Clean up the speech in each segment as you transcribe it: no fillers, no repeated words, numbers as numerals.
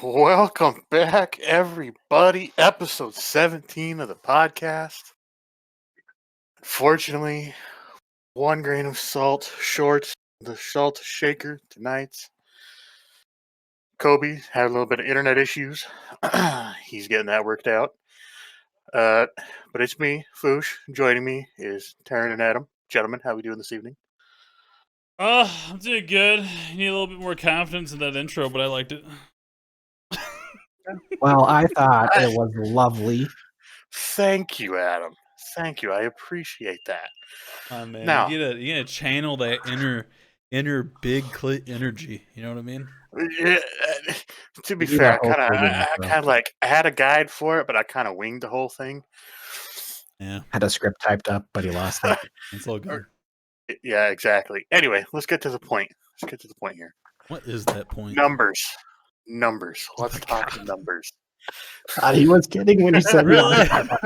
Welcome back, everybody. Episode 17 of the podcast. Fortunately, 1 grain of salt short the salt shaker tonight. Kobe had a little bit of internet issues. He's getting that worked out. But it's me, Foosh. Joining me is Taryn and Adam. Gentlemen, how we doing this evening? I'm doing good. You need a little bit more confidence in that intro, but I liked it. Well, I thought it was lovely. Thank you, Adam. Thank you. I appreciate that. Man, Now, you gotta channel that inner big clit energy. You know what I mean? yeah, to be You fair, got hope for the I intro. kind of like I had a guide for it, but I kind of winged the whole thing. Yeah, Had a script typed up, but he lost it. it's all good. Yeah, exactly. Anyway, let's get to the point. Let's get to the point here. What is that point? Numbers. Let's my talk God. numbers. He was kidding when he said Really? numbers.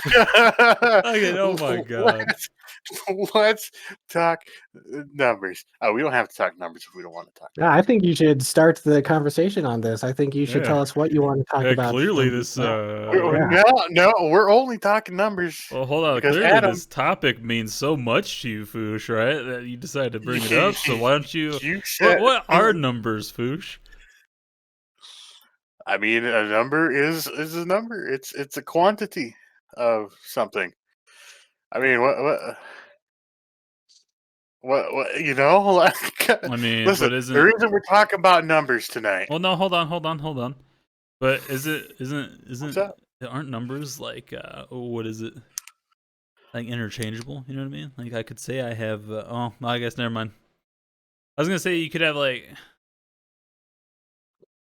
Okay, oh my God. Let's talk numbers. Oh, we don't have to talk numbers if we don't want to talk. Yeah, I think you should start the conversation on this. I think you should Yeah. tell us what you want to talk about. Clearly, this. No, we're only talking numbers. Well, hold on. Because Clearly, Adam- this topic means so much to you, Foosh, right? That you decided to bring it up. So why don't you? You said What are numbers, Foosh? I mean, a number is a number. It's a quantity of something. I mean, what you know? Like, I mean, listen, but isn't the reason we're talking about numbers tonight. Well, no, hold on. But isn't What's up? aren't numbers like what is it? Like interchangeable? You know what I mean? Like I could say I have. Oh, I guess never mind. I was gonna say you could have like.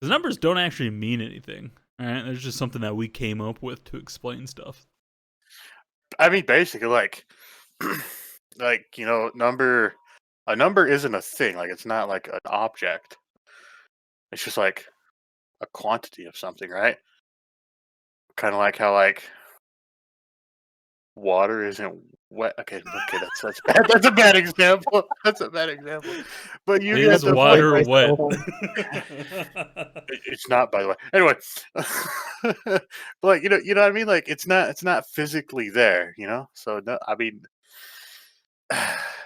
The numbers don't actually mean anything, right? There's just something that we came up with to explain stuff. I mean, basically, like, like a number isn't a thing. Like, it's not like an object. It's just like a quantity of something, right? Kind of like how water isn't wet. Okay, that's bad. That's a bad example. That's a bad example. But you get Is the water point. wet? It's not, by the way. Anyway, but like you know what I mean. Like it's not physically there. So no, I mean,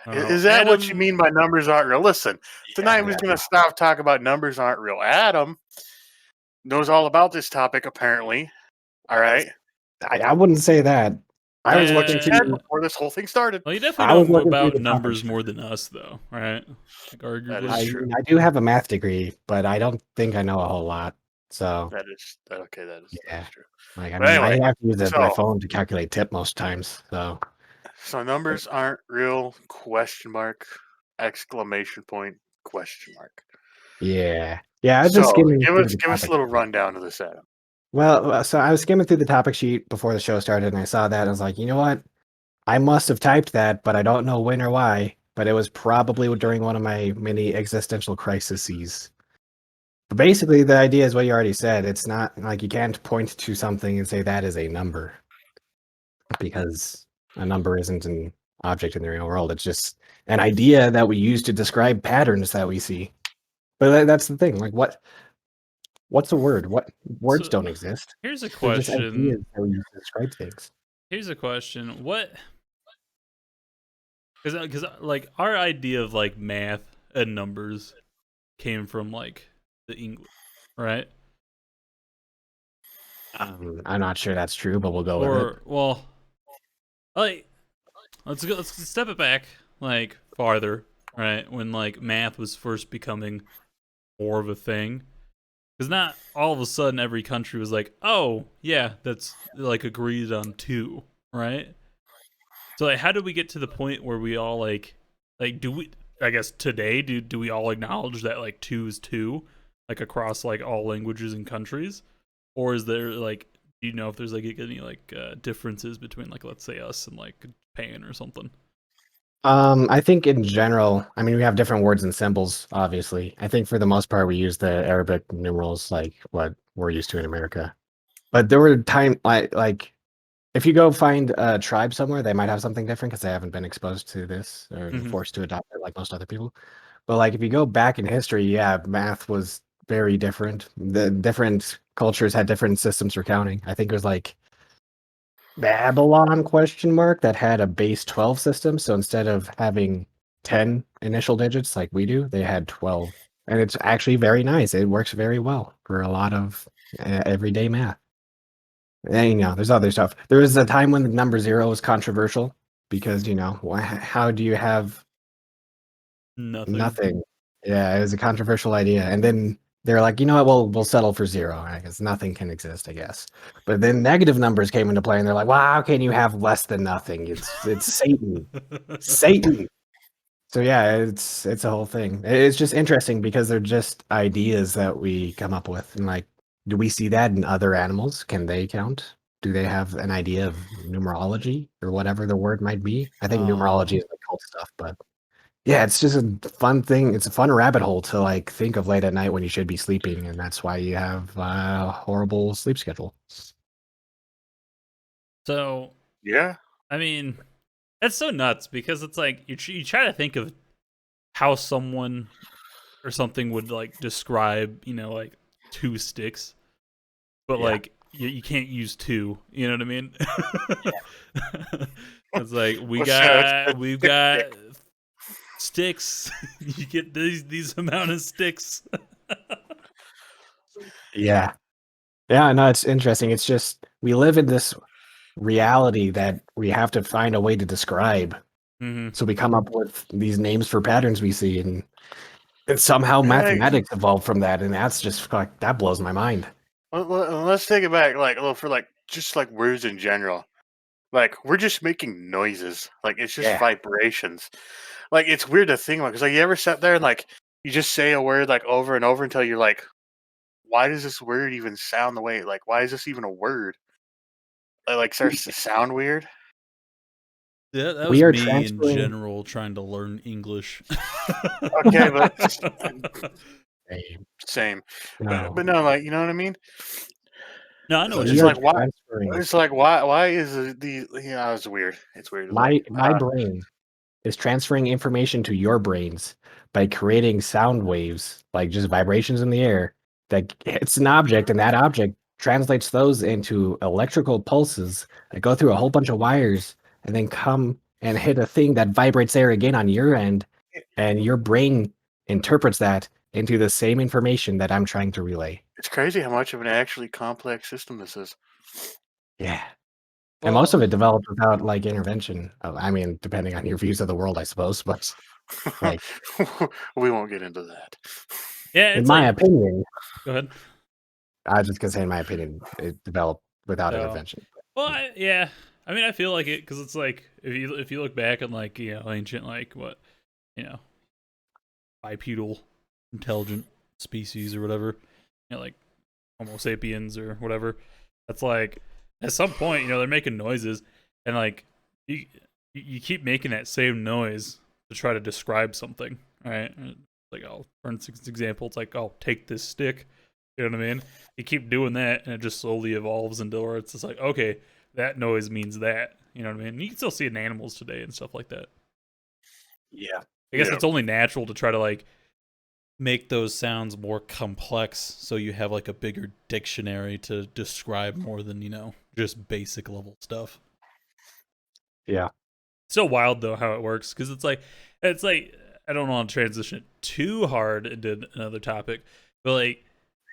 is that what you mean by numbers aren't real? Listen, tonight we're gonna stop talking about numbers aren't real. Adam knows all about this topic, apparently. All right. I wouldn't say that. I was looking before this whole thing started. Well, you definitely know about numbers more than us, though, right? Like, arguably. That is true. I do have a math degree, but I don't think I know a whole lot. So that is okay. That is true. Like, Anyway, I have to use my phone to calculate tip most times. So numbers aren't real? Question mark! Exclamation point! Question mark! Yeah. I was just skimming. Give us a little rundown of this, Adam. Well, so I was skimming through the topic sheet before the show started, and I saw that, and I was like, you know what? I must have typed that, but I don't know when or why. But it was probably during one of my many existential crises. But basically, the idea is what you already said. It's not like you can't point to something and say that is a number, because a number isn't an object in the real world. It's just an idea that we use to describe patterns that we see. But that's the thing. Like, what's a word? What words don't exist? Here's a question. How we use to describe things. Here's a question. What? Because like our idea of like math and numbers came from like the English, right? I'm not sure that's true, but we'll go with it. Well, like let's step it back like farther, right? When like math was first becoming more of a thing. Because not all of a sudden every country was like, oh, yeah, that's like agreed on 2, right? So like, how did we get to the point where we all like do we, I guess today, do we all acknowledge that like 2 is 2, like across like all languages and countries? Or is there like, do you know if there's like any like differences between like, let's say us and like Japan or something? I think in general, I mean, we have different words and symbols, obviously. I think for the most part, we use the Arabic numerals like what we're used to in America. But there were times like if you go find a tribe somewhere, they might have something different because they haven't been exposed to this or forced to adopt it like most other people. But like if you go back in history, yeah, math was very different. The different cultures had different systems for counting. I think it was like Babylon question mark that had a base 12 system. So instead of having 10 initial digits like we do, they had 12. And it's actually very nice. It works very well for a lot of everyday math. And, there's other stuff. There was a time when the number 0 was controversial because, how do you have Nothing. nothing? Yeah, it was a controversial idea. And then they're like, you know what, we'll settle for 0. I guess nothing can exist, I guess. But then negative numbers came into play and they're like, wow, how can you have less than nothing? It's Satan. Satan. So yeah, it's a whole thing. It's just interesting because they're just ideas that we come up with. And like, do we see that in other animals? Can they count? Do they have an idea of numerology or whatever the word might be? I think numerology is like cult stuff, but yeah, it's just a fun thing. It's a fun rabbit hole to like think of late at night when you should be sleeping, and that's why you have a horrible sleep schedule. So, Yeah. I mean, that's so nuts because it's like you try to think of how someone or something would like describe, like 2 sticks, but Yeah. like you can't use two. You know what I mean? It's like Well, so it's the we've stick got pick. sticks. You get these amount of sticks. Yeah. Yeah, no, it's interesting. It's just we live in this reality that we have to find a way to describe. Mm-hmm. So we come up with these names for patterns we see, and somehow Right. mathematics evolved from that, and that's just like that blows my mind. Let's take it back, like, well, for like just like words in general. Like we're just making noises. Like it's just Yeah. vibrations. Like it's weird to think about because like you ever sat there and like you just say a word like over and over until you're like, why does this word even sound the way? Like why is this even a word? It like starts to sound weird. Yeah, that We was are me in transferring. general trying to learn English. Okay, but same. But No, no, like you know what I mean? No, I know what you we It's are mean. like why transferring. it's like why is the it's weird. It's weird. It's like My brain is transferring information to your brains by creating sound waves, like just vibrations in the air that hits an object, and that object translates those into electrical pulses that go through a whole bunch of wires and then come and hit a thing that vibrates there again on your end, and your brain interprets that into the same information that I'm trying to relay. it's crazy how much of an actually complex system this is. Yeah. And most Well, of it developed without like intervention. I mean, depending on your views of the world, I suppose, but like We won't get into that. yeah, in it's my like opinion, go ahead. I was just gonna say, in my opinion, it developed without So, intervention. well, yeah. I mean, I feel like it because it's like if you look back at like ancient like what you know bipedal intelligent species or whatever, like Homo sapiens or whatever. That's like at some point they're making noises and like you you keep making that same noise to try to describe something, right? Like for instance, example, it's like take this stick. You know what I mean? You keep doing that, and it just slowly evolves into where it's just like, okay, that noise means that. You know what I mean? You can still see it in animals today and stuff like that. Yeah. I guess Yeah. it's only natural to try to like make those sounds more complex so you have like a bigger dictionary to describe more than just basic level stuff. Yeah. So wild though how it works because it's like I don't want to transition it too hard into another topic, but like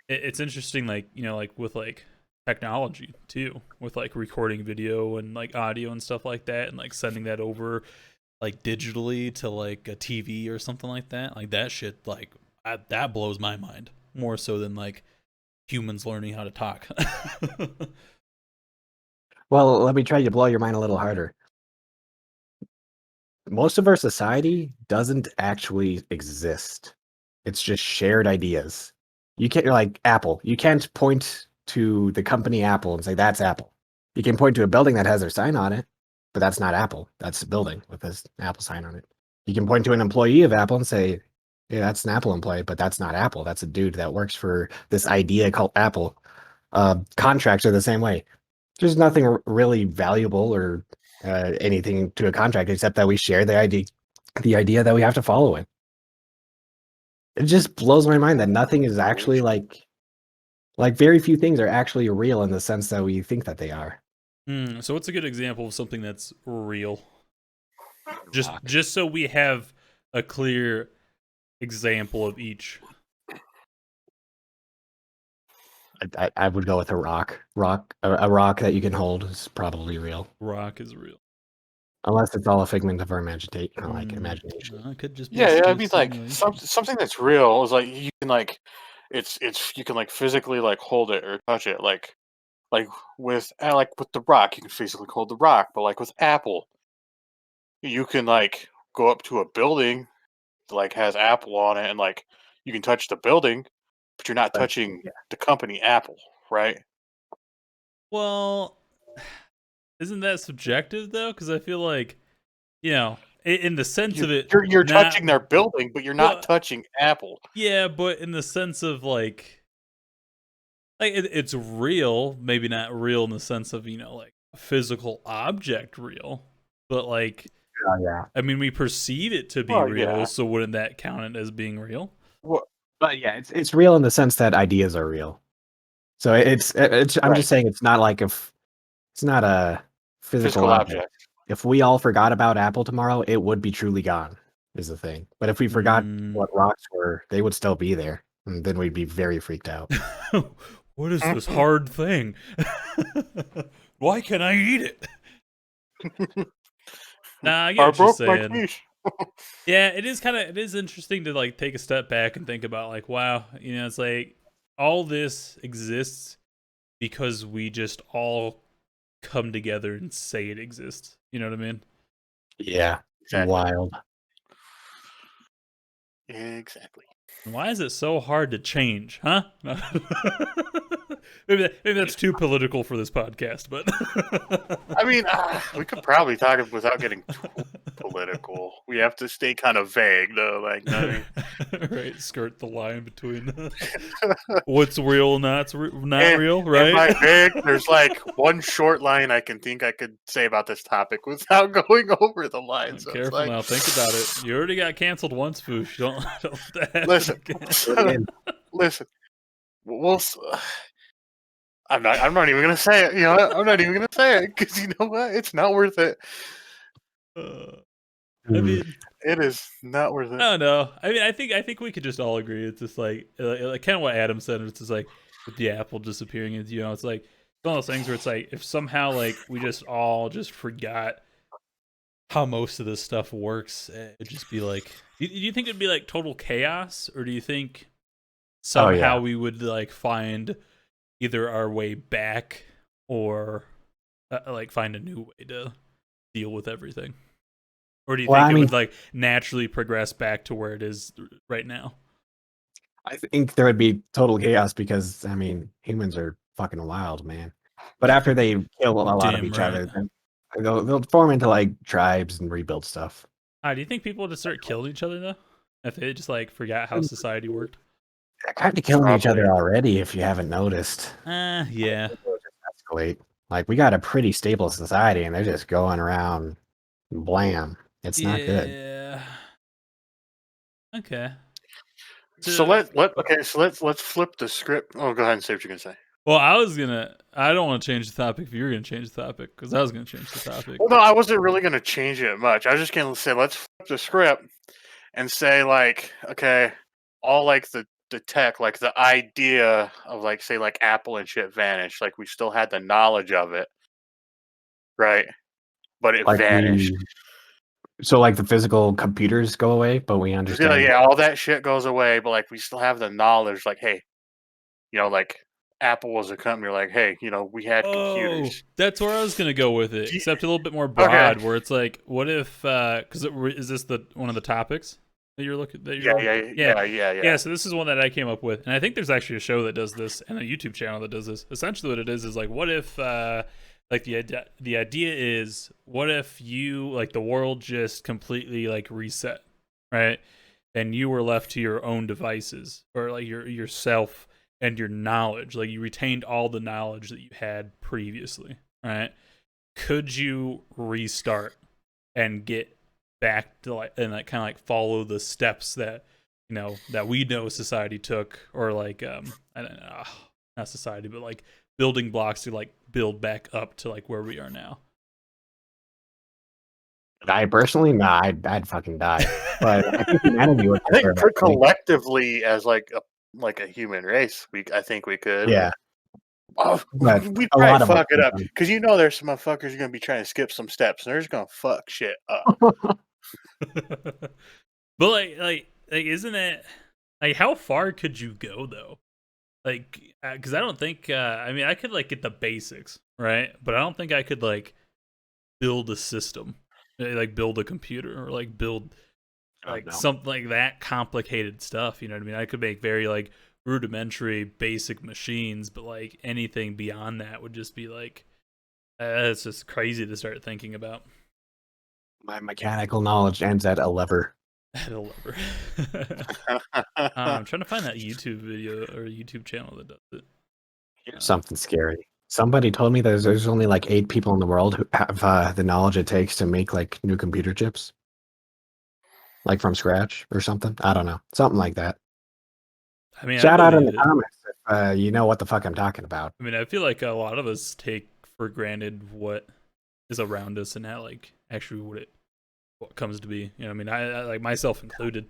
it's interesting like like with like technology too, with like recording video and like audio and stuff like that, and like sending that over like digitally to like a TV or something like that. Like that shit, like that blows my mind more so than like humans learning how to talk. Well, let me try to blow your mind a little harder. Most of our society doesn't actually exist. It's just shared ideas. You can't like Apple. You can't point to the company Apple and say that's Apple. You can point to a building that has their sign on it, but that's not Apple. That's a building with this Apple sign on it. You can point to an employee of Apple and say, yeah, that's an Apple employee, but that's not Apple. That's a dude that works for this idea called Apple. Contracts are the same way. There's nothing really valuable or anything to a contract except that we share the idea that we have to follow it. It just blows my mind that nothing is actually like very few things are actually real in the sense that we think that they are. So what's a good example of something that's real? Rock. Just so we have a clear example of each. I would go with a rock. A rock that you can hold is probably real. Rock is real. Unless it's all a figment of our imagination. It could just be Yeah, I a mean, like simulation. something that's real is like you can like, it's you can like physically like hold it or touch it, like with the rock, you can physically hold the rock, but like with Apple, you can like go up to a building that like has Apple on it, and like you can touch the building, but you're not But touching yeah, the company Apple, right? Well, isn't that subjective though? Because I feel like, you know, in the sense You're of it, you're not touching their building, but you're not well, touching Apple. yeah, but in the sense of like it's real, maybe not real in the sense of like a physical object real, but like yeah. I mean we perceive it to be Well, real, yeah. so wouldn't that count it as being real? Well, But yeah, it's real in the sense that ideas are real. So it's I'm right. just saying it's not like if it's not a physical Physical object. object. If we all forgot about Apple tomorrow, it would be truly gone, is the thing. But if we forgot Mm. what rocks were, they would still be there. And then we'd be very freaked out. What is this hard thing? Why can't I eat it? Nah, I get I what you're broke my saying. teeth. Yeah, it is interesting to like take a step back and think about like, wow, it's like all this exists because we just all come together and say it exists. You know what I mean? Yeah. Exactly. Wild. Exactly. Why is it so hard to change, huh? Maybe that's too political for this podcast, but I mean, we could probably talk without getting too political. We have to stay kind of vague, though. Like, you know what I mean? right, skirt the line between what's real and not and, real, and right? by vague, there's like one short line I could say about this topic without going over the line. So it's Careful like, now. Think about it. You already got canceled once, Foosh. Don't let that happen listen, Do it again. again. listen. I'm not even gonna say it. You know, I'm not even gonna say it because you know what? It's not worth it. I Mm. mean, It is not worth it. I don't know. I mean, I think we could just all agree. It's just like kind of what Adam said. It's just like with the Apple disappearing. It's like one of those things where it's like if somehow like we just all just forgot how most of this stuff works, it'd just be like. Do you think it'd be like total chaos, or do you think Oh somehow yeah. we would like find either our way back or like find a new way to deal with everything? Or do you Well, think I it mean, would like naturally progress back to where it is right now? I think there would be total chaos because I mean humans are fucking wild, man. But after they kill a You're lot of damn each right. other, then they'll form into like tribes and rebuild stuff. Do you think people would just start killing each other though? If they just like forgot how society worked? They're kind of killing each Probably. other already, if you haven't noticed. Yeah. It'll just escalate. Like we got a pretty stable society, and they're just going around blam. It's not good. Yeah. Okay. So To let's flip the script. Oh, go ahead and say what you're gonna say. Well, I don't want to change the topic if you're gonna change the topic, because I was gonna change the topic. Well, no, I wasn't really gonna change it much. I was just gonna say let's flip the script and say like, okay, all like the tech, like the idea of like say like Apple and shit vanished. Like we still had the knowledge of it, right? But it Like vanished. like the physical computers go away, but we Yeah, understand. yeah, all that shit goes away, but like we still have the knowledge. Like, hey, like Apple was a company. Like, hey, we had Oh, computers. that's where I was gonna go with it, Do you- except a little bit more Okay. broad, where it's like, what if? Because is this the one of the topics that you're looking? That Yeah, you're yeah, yeah, yeah, yeah, yeah. yeah. So this is one that I came up with, and I think there's actually a show that does this and a YouTube channel that does this. Essentially, what it is like, what if? Like the idea is, what if you like the world just completely like reset, right? And you were left to your own devices, or like yourself and your knowledge, like you retained all the knowledge that you had previously, right? Could you restart and get back to like and like kind of like follow the steps that that we know society took, or like I don't know, not society, but like building blocks to like build back up to like where we are now. I personally, nah, I'd fucking die. But I think humanity would I think preserve it. collectively, as like a human race, I think we could. Yeah, Oh, but we'd a probably lot of us fuck it up wouldn't. because there's some motherfuckers gonna be trying to skip some steps and they're just gonna fuck shit up. But like, isn't it like how far could you go though? Like, because I don't think I mean I could like get the basics right, but I don't think I could like build a system, like build a computer or like build like No. something like that complicated stuff. You know what I mean? I could make very like rudimentary basic machines, but like anything beyond that would just be like it's just crazy to start thinking about. My mechanical knowledge ends at a lever. At a lever. I'm trying to find that YouTube video or YouTube channel that does it. Here's something scary. Somebody told me there's only like 8 people in the world who have the knowledge it takes to make like new computer chips, like from scratch or something. I don't know, something like that. I mean, Shout I out in the believe it. comments if you know what the fuck I'm talking about. I mean, I feel like a lot of us take for granted what is around us and not like actually what comes to be. You know what I mean? I like myself included.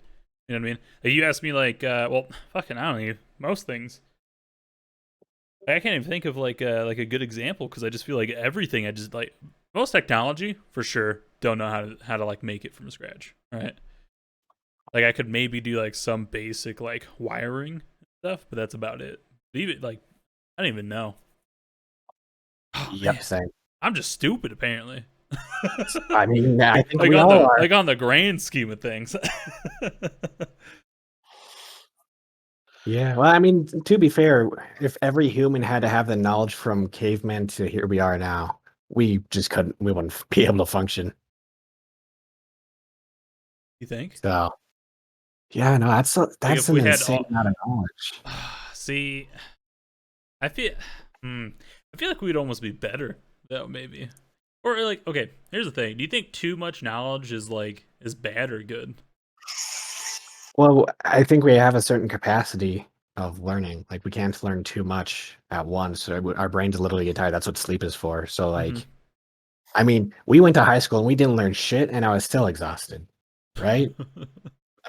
You know what I mean? Like, you ask me like, well, fucking, I don't know, most things. I can't even think of like a good example because I just feel like everything I just like most technology for sure don't know how to like make it from scratch, right? Like I could maybe do like some basic like wiring stuff, but that's about it. Even like I don't even know. Oh Yep, man, same. I'm just stupid apparently. I mean, I think like we on all the are. like on the grand scheme of things. Yeah, well, I mean, to be fair, if every human had to have the knowledge from cavemen to here we are now, we just couldn't. We wouldn't be able to function. You think? So, yeah, no, Like that's if an we had insane all amount of knowledge. see, I feel I feel like we'd almost be better though, maybe. Or like, okay, here's the thing. Do you think too much knowledge is bad or good? Well, I think we have a certain capacity of learning. Like, we can't learn too much at once. So our brains literally get tired. That's what sleep is for. So, Mhm. like, I mean, we went to high school and we didn't learn shit, and I was still exhausted, right?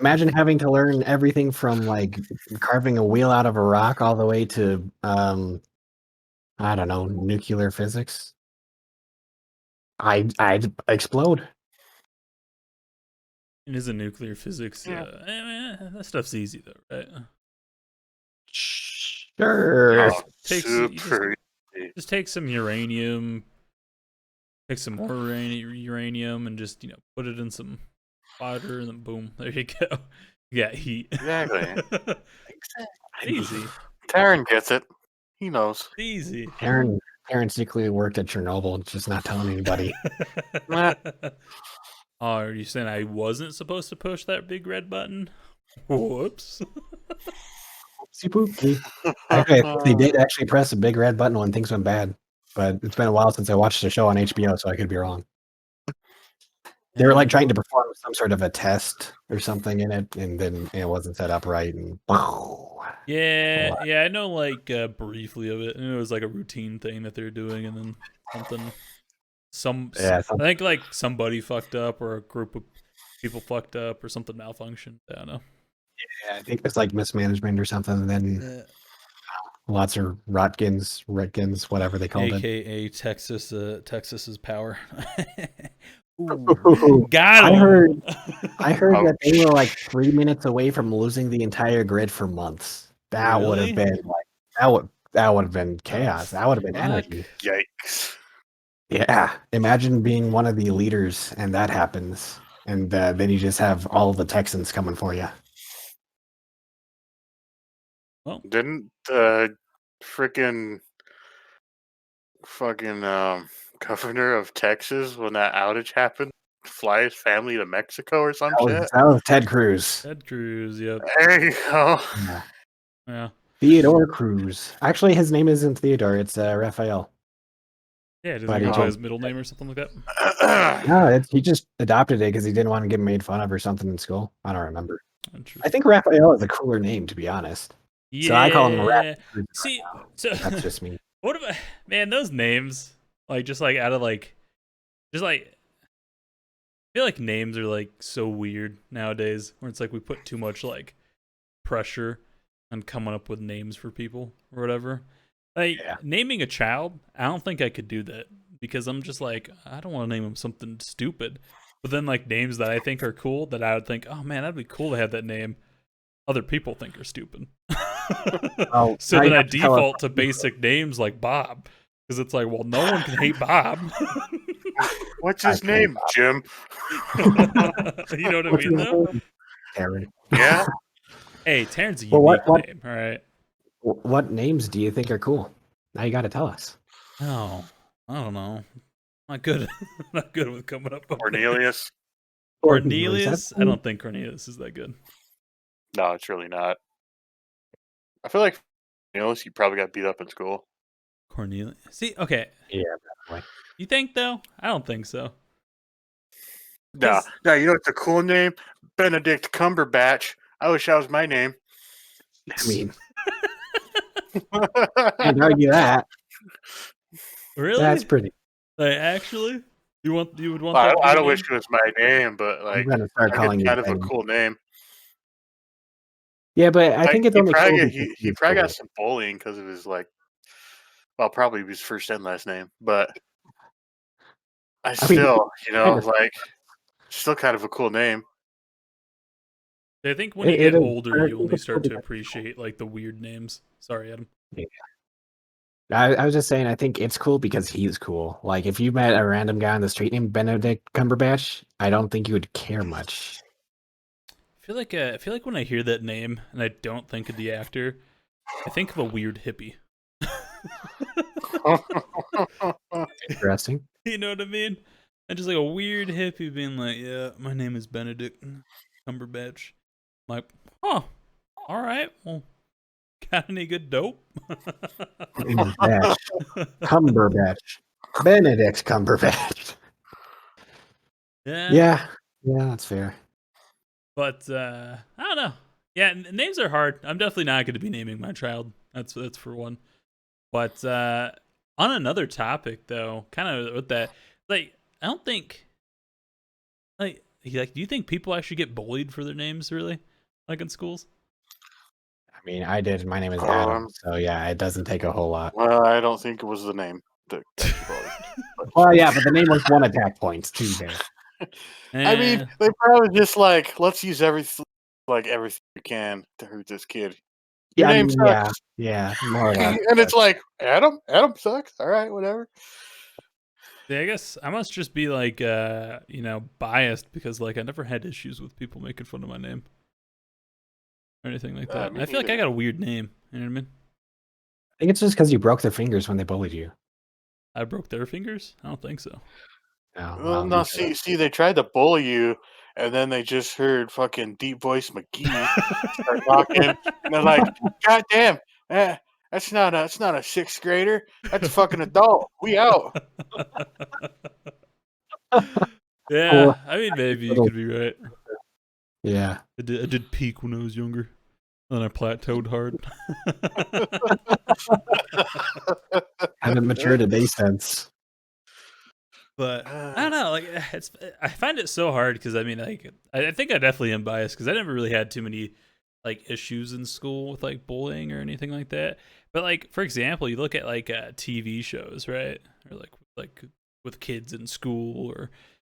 Imagine having to learn everything from like carving a wheel out of a rock all the way to I don't know, nuclear physics. I'd explode. It is a nuclear physics. Yeah. That stuff's easy though, right? Sure. Oh, super easy. Just take some uranium, take some more uranium, and just put it in some water, and then boom, there you go. You got heat. Exactly. Easy. Taryn gets it. He knows. Easy. Aaron secretly worked at Chernobyl and just not telling anybody. Nah. Oh, are you saying I wasn't supposed to push that big red button? Whoops. Spooky. Actually, I think they did actually press a big red button when things went bad. But it's been a while since I watched the show on HBO, so I could be wrong. They were like trying to perform some sort of a test or something in it, and then it wasn't set up right, and Yeah, I know like briefly of it. And it was like a routine thing that they're doing, and then yeah, I think like somebody fucked up or a group of people fucked up or something malfunctioned. I don't know. yeah, I think it's like mismanagement or something. And then lots of Rotkins, whatever they called it. AKA Texas's power. Ooh, Got I him. heard that they were like 3 minutes away from losing the entire grid for months. That would have Really? been like that would have been chaos. That would have been energy. Yikes. Yeah, imagine being one of the leaders and that happens, and then you just have all the Texans coming for you. Well, Didn't freaking fucking governor of Texas, when that outage happened, fly his family to Mexico or some shit? That was Ted Cruz. Ted Cruz. Yep. There you go. Yeah. Yeah. Theodore Cruz. Actually, his name isn't Theodore. It's Raphael. Yeah. Doesn't But he he go by changed his middle name or something like that? No, he just adopted it because he didn't want to get made fun of or something in school. I don't remember. I think Raphael is a cooler name, to be honest. So I call him Yeah. Raphael. See, so That's just me. what about man? Those names, like, just like out of like, just like I feel like names are like so weird nowadays, where it's like we put too much like pressure on coming up with names for people or whatever. Like Yeah. naming a child, I don't think I could do that because I'm just like I don't want to name him something stupid. But then like names that I think are cool that I would think, oh man, that'd be cool to have that name. Other people think are stupid. Oh, So now then you I have to tell us. default to basic names like Bob because it's like, well, no one can hate Bob. What's I his can. name? Jim. You know what I What's his mean, though? name? Aaron. Yeah. Hey, Taryn's a Well, unique name. All right. what names do you think are cool? Now you got to tell us. Oh, I don't know. Not good. Not good with coming up with names. Cornelius. Cornelius. I don't think Cornelius is that good. No, it's really not. I feel like Cornelius, you probably got beat up in school. Cornelius. See, okay. Yeah, definitely. You think though? I don't think so. No, 'Cause- no, you know it's a cool name? Benedict Cumberbatch. I wish that was my name. I mean, can't argue that. Really? That's pretty. Like, actually, you would want I, that to be I your don't name? wish it was my name, but I'm like, gonna start I think calling it's you kind of a Ben. cool name. Yeah, but I Like, think it's only cool because he he's probably cool. got some bullying because of his like, well, probably his first and last name, but I I mean, still, kind of. like, still kind of a cool name. I think when you It get is. older, I you think only it's cool start to because he's cool. appreciate like the weird names. Sorry, Adam. Yeah. I was just saying, I think it's cool because he's cool. Like, if you met a random guy on the street named Benedict Cumberbatch, I don't think you would care much. I feel like when I hear that name and I don't think of the actor, I think of a weird hippie. Interesting. You know what I mean? And just like a weird hippie being like, "Yeah, my name is Benedict Cumberbatch." I'm like, huh? All right. Well, got any good dope? Cumberbatch. Cumberbatch. Benedict Cumberbatch. Yeah, Yeah. Yeah, that's fair. but I don't know. Yeah, names are hard. I'm definitely not going to be naming my child. That's for one. But on another topic, though, kind of with that, like, I don't think, do you think people actually get bullied for their names, really, like in schools? I mean, I did. My name is Adam. So, yeah, it doesn't take a whole lot. Well, I don't think it was the name that got you bullied. Well, yeah, but the name was one attack points, too, there. I mean, they probably just like, let's use everything we can to hurt this kid. Your Yeah, I name mean, yeah. sucks. Yeah, more or less. And it's like, Adam? Adam sucks? All right, whatever. Yeah, I guess I must just be like, biased because like I never had issues with people making fun of my name or anything like that. Me I feel like I neither. got a weird name. You know what I mean? I think it's just because you broke their fingers when they bullied you. I broke their fingers. I don't think so. Oh, Well, well, no, you said see, they tried to bully you, and then they just heard fucking Deep Voice McGee start talking, and they're like, "God damn, that's not a sixth grader. That's a fucking adult. We out." Yeah, I mean, maybe you little- could be right. Yeah. I did peak when I was younger. Then I plateaued hard. Haven't matured a day since. But I don't know. Like, I find it so hard because I mean, like, I think I definitely am biased because I never really had too many like issues in school with like bullying or anything like that. But like, for example, you look at like TV shows, right? Or like with kids in school or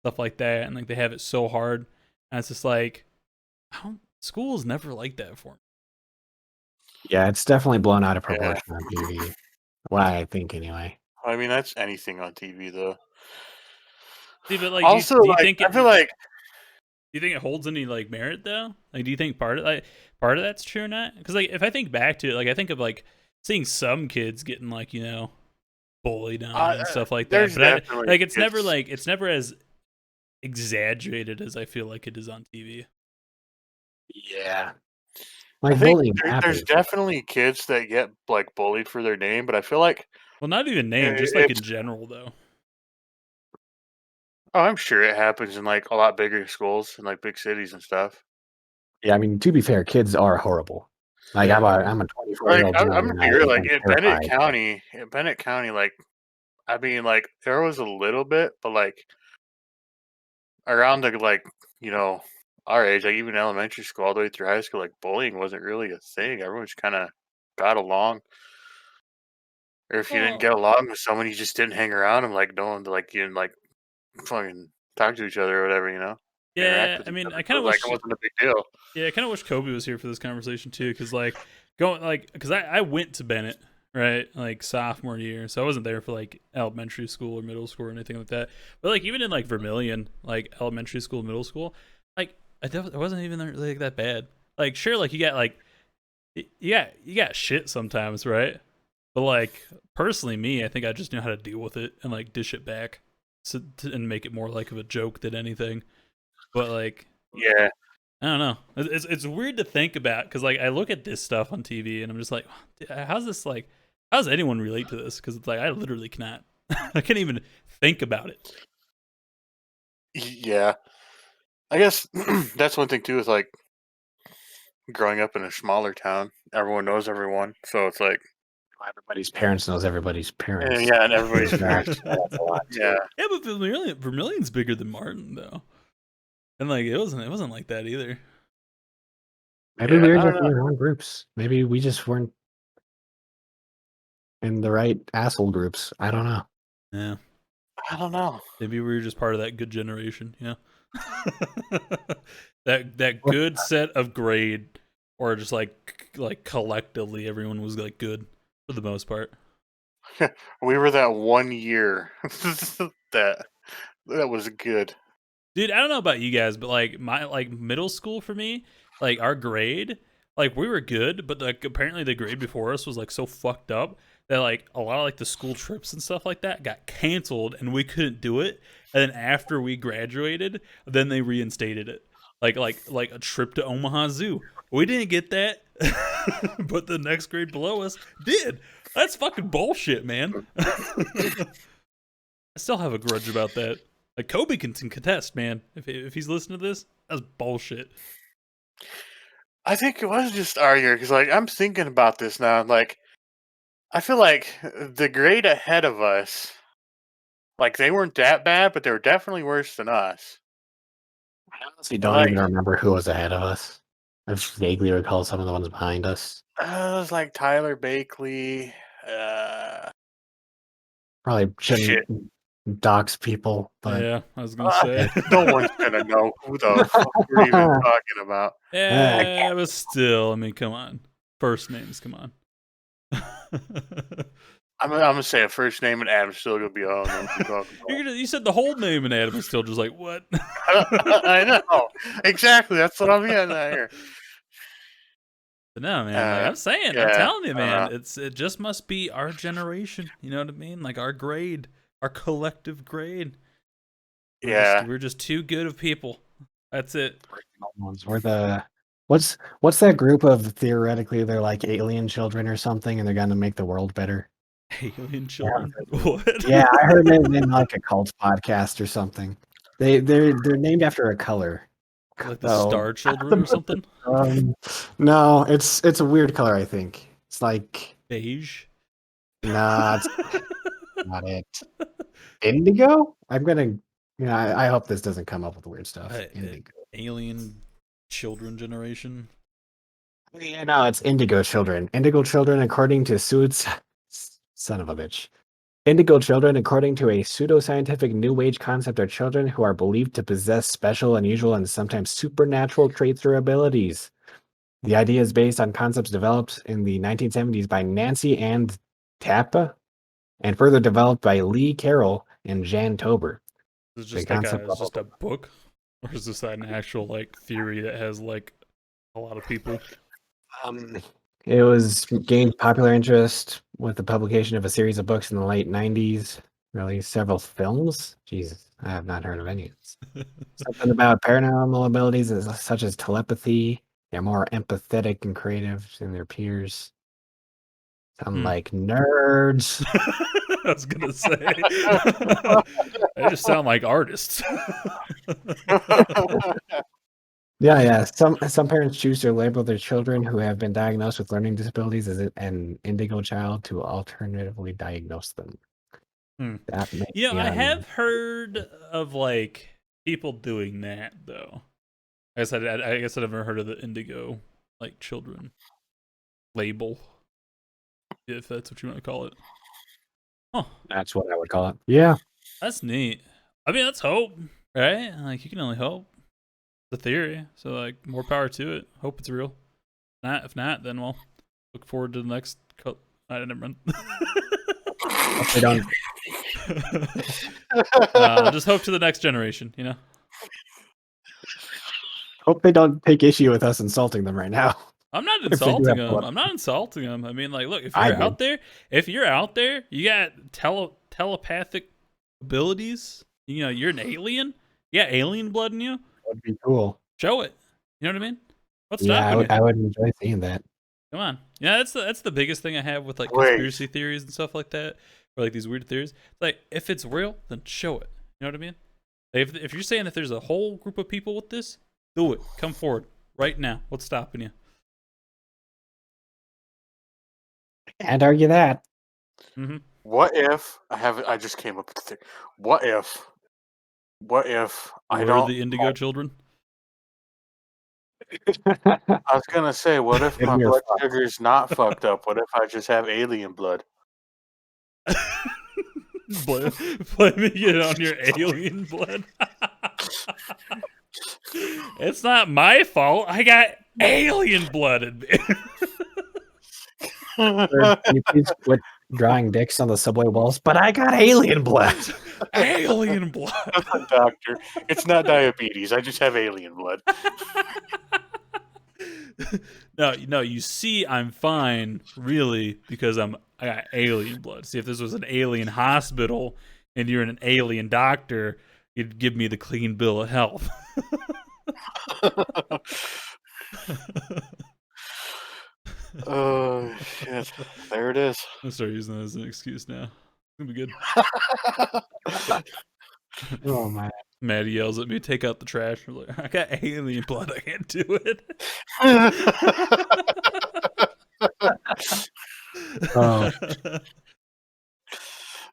stuff like that, and like they have it so hard, and it's just like, school is never like that for me. Yeah, it's definitely blown out of Yeah. proportion on TV. Why I think anyway. I mean, that's anything on TV, though. See, but like, Also, do you like, think I feel like do you think it holds any like merit though? Like, do you think part of that's true or not? Because like, if I think back to it, like I think of like seeing some kids getting like bullied on and stuff like that. there's But definitely like it's never kids- like it's never as exaggerated as I feel like it is on TV. Yeah. I Like think bullying there's happens. definitely kids that get like bullied for their name, but I feel like Well, not even name, just like it's in general though. oh, I'm sure it happens in like a lot bigger schools in like big cities and stuff. Yeah, I mean, to be fair, kids are horrible. Like Yeah. I'm a 24-year-old I'm boy, gonna and be I real. am Like terrified. In Bennett County, like I mean, like there was a little bit, but like around the like you know our age, like even elementary school all the way through high school, like bullying wasn't really a thing. Everyone just kind of got along. Or if you didn't Well, get along with someone, you just didn't hang around them. Like no one, like you didn't like fucking talk to each other or whatever, interact yeah. with I each mean, other. I So kind it of was like it wish. wasn't a big deal. Yeah, I kind of wish Kobe was here for this conversation too, because because I went to Bennett, right, like sophomore year, so I wasn't there for like elementary school or middle school or anything like that. But like even in like Vermilion, like elementary school, middle school, like I wasn't even really like, that bad. Like sure, like you got like you got shit sometimes, right? But like personally, me, I think I just knew how to deal with it and like dish it back, and make it more like of a joke than anything. But like Yeah, I don't know. It's weird to think about because like I look at this stuff on TV and I'm just like, how's this like? How does anyone relate to this? Because it's like I literally cannot. I can't even think about it. yeah. I guess that's one thing too. Is like growing up in a smaller town, everyone knows everyone, so it's like, Everybody's parents knows everybody's and parents. yeah, and everybody's That parents. that's a lot Yeah, too. Yeah, but Vermilion's bigger than Martin though, and like it wasn't like that either. Maybe yeah. we were I don't just in know. the wrong groups. Maybe we just weren't in the right asshole groups. I don't know. Yeah, I don't know. maybe we were just part of that good generation. Yeah, that What- good set of grade, or just like collectively everyone was like good for the most part. We were that one year that that was good. Dude, I don't know about you guys, but like my like middle school for me, like our grade, like we were good, but like apparently the grade before us was like so fucked up that like a lot of like the school trips and stuff like that got canceled and we couldn't do it. And then after we graduated, then they reinstated it. Like a trip to Omaha Zoo. We didn't get that, but the next grade below us did. That's fucking bullshit, man. I still have a grudge about that. Like Kobe can contest, man. If he's listening to this, that's bullshit. I think it was just our year because, like, I'm thinking about this now. Like, I feel like the grade ahead of us, like, they weren't that bad, but they were definitely worse than us. I honestly And, don't even like, remember who was ahead of us. I just vaguely recall some of the ones behind us. it was like Tyler Bakley. Uh, Probably shouldn't shit. dox people, but Yeah, I was gonna say. No one's gonna know who the fuck we're even talking about. Yeah, but still, I mean, come on. First names, come on. I'm gonna say a first name and Adam's still gonna be on. Know what you're talking You said the whole name and Adam is still just like what? about. I know exactly. That's what I'm getting at here. But no, man. Like I'm saying, I'm Yeah, telling you, man. It just must be our generation. You know what I mean? Like our grade, our collective grade. yeah. We're just too good of people. That's it. we're the what's that group of theoretically they're like alien children or something, and they're gonna make the world better? Alien children. What? Yeah, I heard it in like a cult podcast or something. They're named after a color. Like the So, Star Children or something? no, it's a weird color. I think it's like Beige. nah, it's not it. Indigo. I'm gonna. I hope this doesn't come up with weird stuff. Indigo. Alien children generation. Yeah, no, it's indigo children. Indigo children, according to Suits, son of a bitch. Indigo children, according to a pseudoscientific New Age concept, are children who are believed to possess special, unusual, and sometimes supernatural traits or abilities. The idea is based on concepts developed in the 1970s by Nancy Ann Tappa and further developed by Lee Carroll and Jan Tober. Is it The just like concept it's just a book? Or is this an actual like theory that has like a lot of people? It was gained popular interest with the publication of a series of books in the late 90s, released several films. Jesus, I have not heard of any of this. Something about paranormal abilities such as telepathy. They're more empathetic and creative than their peers. Sound like nerds. I was gonna say they just sound like artists. Yeah. Some parents choose to label their children who have been diagnosed with learning disabilities as an indigo child to alternatively diagnose them. Hmm. That may You know, be I on. have heard of like people doing that though. I guess I've never heard of the indigo like children label, if that's what you want to call it. Huh. That's what I would call it. Yeah. That's neat. I mean, that's hope, right? Like you can only hope. The theory. So like more power to it. Hope it's real. If not, then well, look forward to the next. I never mind. Hope they don't. Just hope to the next generation. You know. Hope they don't take issue with us insulting them right now. I'm not If they do insulting have them. blood. I'm not insulting them. I mean, like, look, if I you're did. out there, you got telepathic abilities. You know, you're an alien. You got alien blood in you. That would be cool. Show it. You know what I mean? What's Yeah, stopping you? I would enjoy seeing that. Come on. Yeah, that's the biggest thing I have with like Wait. conspiracy theories and stuff like that, or like these weird theories. Like, if it's real, then show it. You know what I mean? Like, if you're saying that there's a whole group of people with this, do it. Come forward right now. What's stopping you? Can't argue that. Mm-hmm. What if I just came up with the thing. What if I We're don't? the indigo children. I was gonna say, what if Then my we're blood fucked. sugar is not fucked up? What if I just have alien blood? Blaming it on your alien blood. It's not my fault. I got alien blood in me. Sir, can you please quit drawing dicks on the subway walls? But I got alien blood. Alien blood. Doctor, it's not diabetes. I just have alien blood. No, you see, I'm fine, really, because I got alien blood. See, if this was an alien hospital and you're an alien doctor, you'd give me the clean bill of health. Oh shit! There it is. I'll start using that as an excuse now. It'll be good. Oh man. Maddie yells at me, "Take out the trash." I'm like, I got alien blood. I can't do it.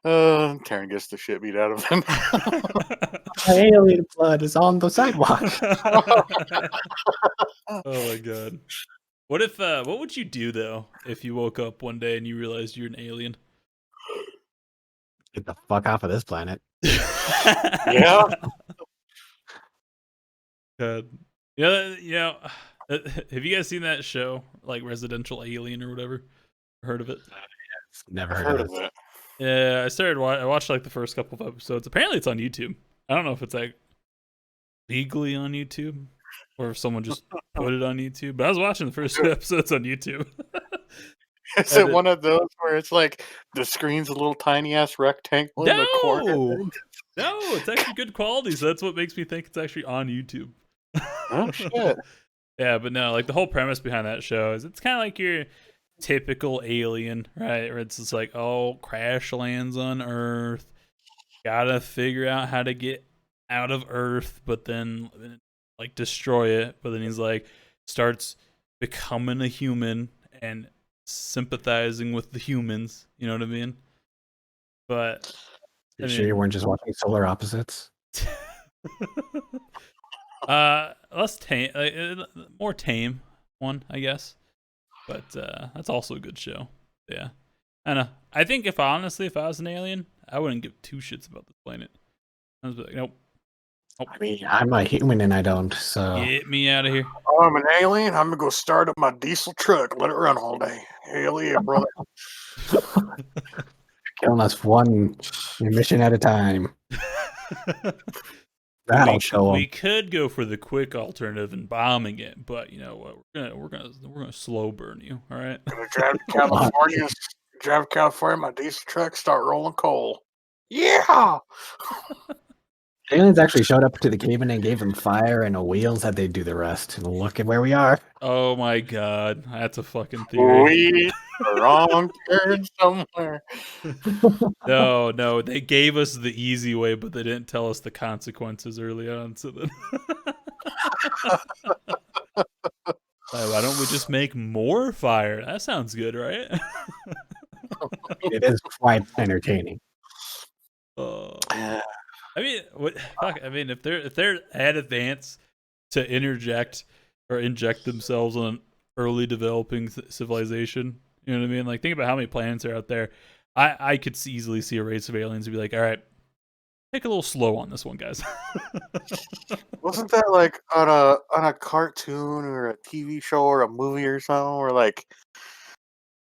Oh. Karen gets the shit beat out of him. Alien blood is on the sidewalk. Oh my god. What if what would you do though if you woke up one day and you realized you're an alien? Get the fuck off of this planet. Yeah. God. Yeah, you know, have you guys seen that show, like Residential Alien or whatever? Heard of it? Never I've heard heard of of it. it. Yeah, I watched like the first couple of episodes. Apparently, it's on YouTube. I don't know if it's like legally on YouTube or if someone just put it on YouTube. But I was watching the first two episodes on YouTube. Is And it one of those where it's like the screen's a little tiny ass rectangle in the corner? No, it's actually good quality. So that's what makes me think it's actually on YouTube. Oh shit! Yeah, but no, like the whole premise behind that show is it's kind of like your typical alien, right? Where it's just like, oh, crash lands on Earth, gotta figure out how to get out of Earth, but then like destroy it. But then he's like starts becoming a human and sympathizing with the humans. You know what I mean? But You I sure you mean, weren't just watching Solar Opposites? less tame, more tame one, I guess. But that's also a good show. Yeah, I know. I think if I was an alien, I wouldn't give two shits about this planet. I was like, nope, I mean, I'm a human and I don't, so get me out of here. Oh, I'm an alien. I'm gonna go start up my diesel truck. Let it run all day. Hell yeah, brother. killing us one emission at a time. That'll show We them. could go for the quick alternative and bombing it, but you know what? We're gonna slow burn you. All right. Gonna drive to California, my diesel truck, start rolling coal. Yeah. Aliens actually showed up to the cavemen and gave them fire and wheels that they do the rest. And look at where we are. Oh my god, that's a fucking theory. We are wrong turn somewhere. No, they gave us the easy way, but they didn't tell us the consequences early on. So then, Why don't we just make more fire? That sounds good, right? It is quite entertaining. I mean, what? Fuck. I mean, if they're at advance to interject or inject themselves on an early developing civilization, you know what I mean? Like, think about how many planets are out there. I could easily see a race of aliens and be like, all right, take a little slow on this one, guys. Wasn't that like on a cartoon or a TV show or a movie or something? Or like